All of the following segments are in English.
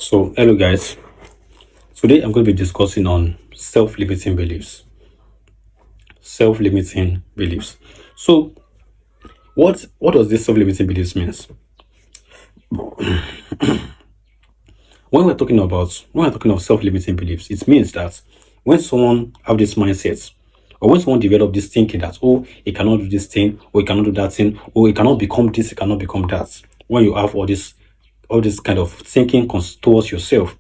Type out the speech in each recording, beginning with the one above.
So, hello guys. Today I'm going to be discussing on self-limiting beliefs. Self-limiting beliefs. So, what does this self-limiting beliefs means? When we're talking of self-limiting beliefs, it means that when someone have this mindset, or when someone develop this thinking that he cannot do this thing, or he cannot do that thing, or he cannot become this, he cannot become that. When you have all this kind of thinking towards yourself,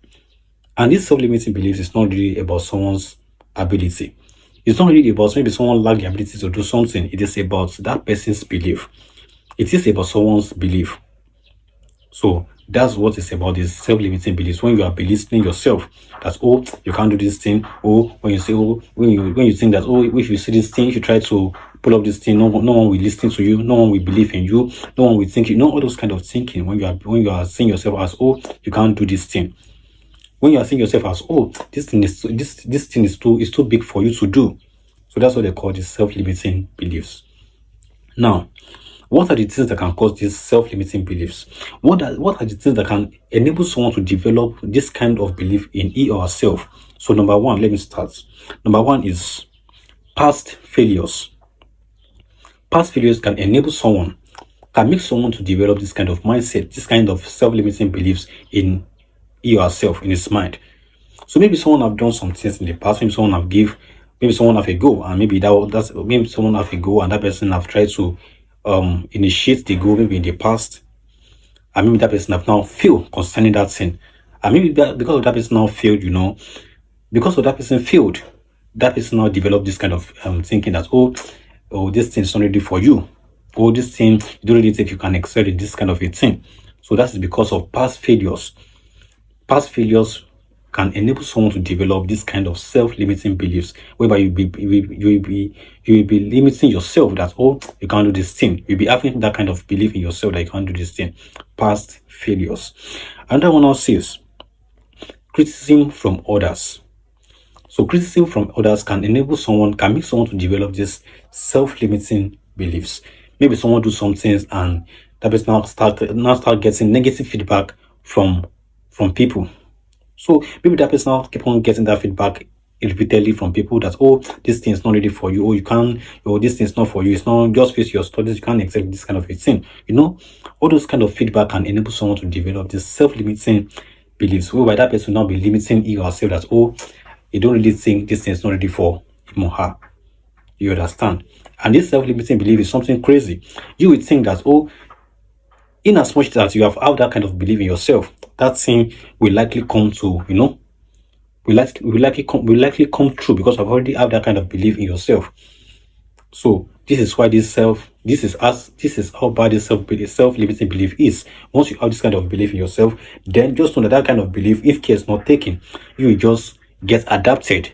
and this self-limiting beliefs is not really about someone's ability. It's not really about maybe someone lack the ability to do something. It is about that person's belief. It is about someone's belief. So that's what it's about, this self-limiting beliefs. When you are belittling yourself that you can't do this thing, or when you say when you think that if you see this thing, if you try to pull up this thing, no one will listen to you, no one will believe in you, no one will think all those kind of thinking when you are seeing yourself as you can't do this thing. When you are seeing yourself as this thing is too big for you to do. So that's what they call these self-limiting beliefs. Now, what are the things that can cause these self-limiting beliefs? What are the things that can enable someone to develop this kind of belief in he or herself? So number one, let me start. Number one is past failures. Past failures can make someone to develop this kind of mindset, this kind of self-limiting beliefs in he or herself, in his mind. So maybe someone have done some things in the past. Maybe someone have a goal, and maybe someone have a goal, and that person have tried to initiate the goal maybe in the past, and maybe that person have now failed concerning that thing, and maybe because of that person now failed, because of that person failed, that person now developed this kind of thinking that this thing is not ready for you, or this thing you don't really think you can excel in this kind of a thing. So that is because of past failures. Past failures can enable someone to develop this kind of self-limiting beliefs, whereby you will be limiting yourself that you can't do this thing. You'll be having that kind of belief in yourself that you can't do this thing. Past failures. Another one now says criticism from others. So criticism from others can make someone to develop this self-limiting beliefs. Maybe someone do some things and that person now start getting negative feedback from people. So maybe that person now keep on getting that feedback repeatedly from people that this thing is not ready for you, or you can't, or this thing is not for you, it's not just face your studies, you can't accept this kind of a thing. All those kind of feedback can enable someone to develop this self-limiting beliefs, whereby that person will not be limiting you or herself that you don't really think this thing is not ready for him or her. You understand? And this self-limiting belief is something crazy. You would think that in as much that you have that kind of belief in yourself, that thing will likely come to, will likely come true, because I've already have that kind of belief in yourself. So this is why this is how bad this self-limiting belief is. Once you have this kind of belief in yourself, then just know that kind of belief, if care is not taken, you will just get adapted.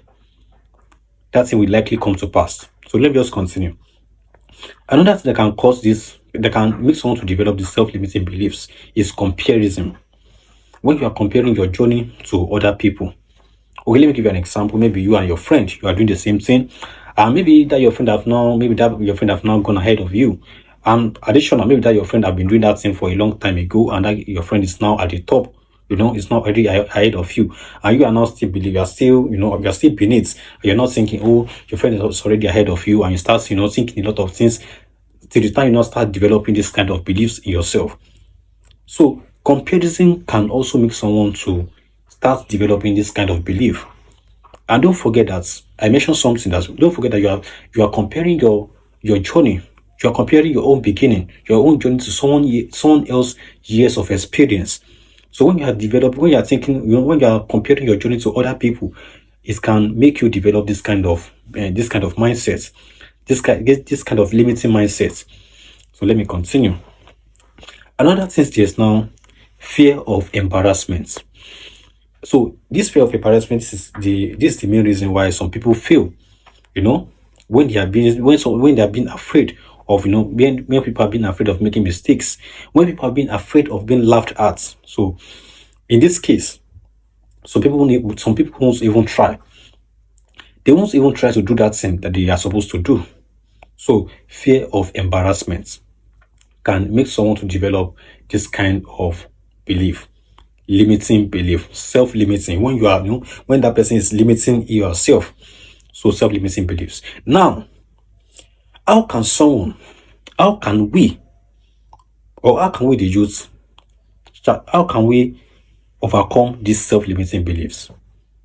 That thing will likely come to pass. So let me just continue. Another thing that can make someone to develop these self-limiting beliefs is comparison. When you are comparing your journey to other people. Okay, let me give you an example. Maybe you and your friend, you are doing the same thing, and maybe that your friend have now gone ahead of you. And additional, maybe that your friend have been doing that thing for a long time ago, and that your friend is now at the top. It's not already ahead of you, and you are not still believe you are still, you are still beneath. You're not thinking, your friend is already ahead of you, and you start, thinking a lot of things till the time you now start developing this kind of beliefs in yourself. So comparison can also make someone to start developing this kind of belief. And don't forget that I mentioned something that don't forget that you are comparing your journey, you are comparing your own beginning, your own journey to someone else years of experience. So when you are thinking, when you are comparing your journey to other people, it can make you develop this kind of mindset, this kind of limiting mindset. So let me continue. Another thing is now fear of embarrassment. So this fear of embarrassment is the main reason why some people fail. When they are being afraid of when people are being afraid of making mistakes, when people are being afraid of being laughed at. So in this case, some people won't even try. They won't even try to do that thing that they are supposed to do. So fear of embarrassment can make someone to develop this kind of belief. limiting belief, self-limiting. When you are, when that person is limiting yourself, so self-limiting beliefs. Now, how can someone, how can we, or how can we the youth, how can we overcome these self-limiting beliefs?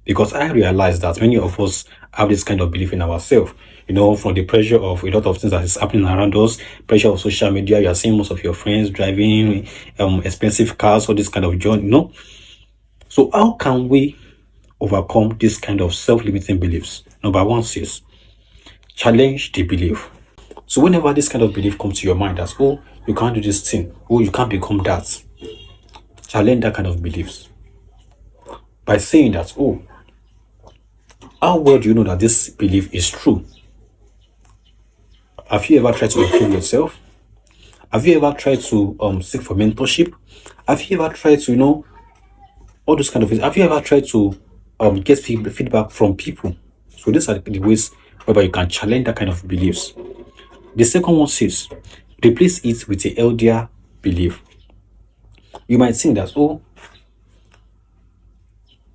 Because I realize that many of us have this kind of belief in ourselves. From the pressure of a lot of things that is happening around us, pressure of social media, you are seeing most of your friends driving expensive cars, all this kind of journey. So how can we overcome this kind of self-limiting beliefs? Number one says, challenge the belief. So whenever this kind of belief comes to your mind as, oh, you can't do this thing, oh, you can't become that, challenge that kind of beliefs by saying that, oh, how well do you know that this belief is true? Have you ever tried to improve yourself? Have you ever tried to seek for mentorship? Have you ever tried to, all those kind of things? Have you ever tried to get feedback from people? So these are the ways whereby you can challenge that kind of beliefs. The second one says, replace it with a healthier belief. You might think that, oh,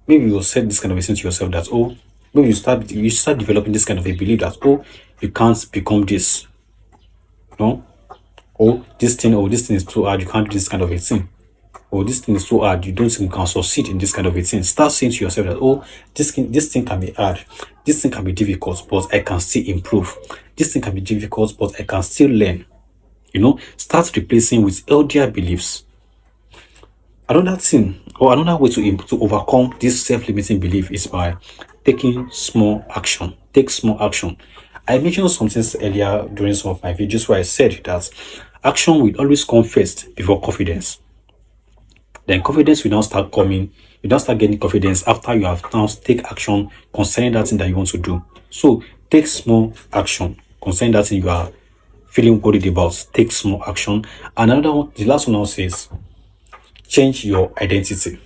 maybe you'll set this kind of a thing to yourself that, oh, maybe you start developing this kind of a belief that, oh, you can't become this. No? This thing is too hard, you can't do this kind of a thing. Or this thing is too hard, you don't think you can succeed in this kind of a thing. Start saying to yourself that, oh, this thing can be hard, this thing can be difficult, but I can still improve. This thing can be difficult, but I can still learn. Start replacing with healthier beliefs. Another thing, or another way to overcome this self-limiting belief is by taking small action. Take small action. I mentioned something earlier during some of my videos where I said that action will always come first before confidence. Then confidence will now start coming. You now start getting confidence after you have now take action concerning that thing that you want to do. So take small action concerning that thing you are feeling worried about. Take small action. Another one, the last one now says, change your identity.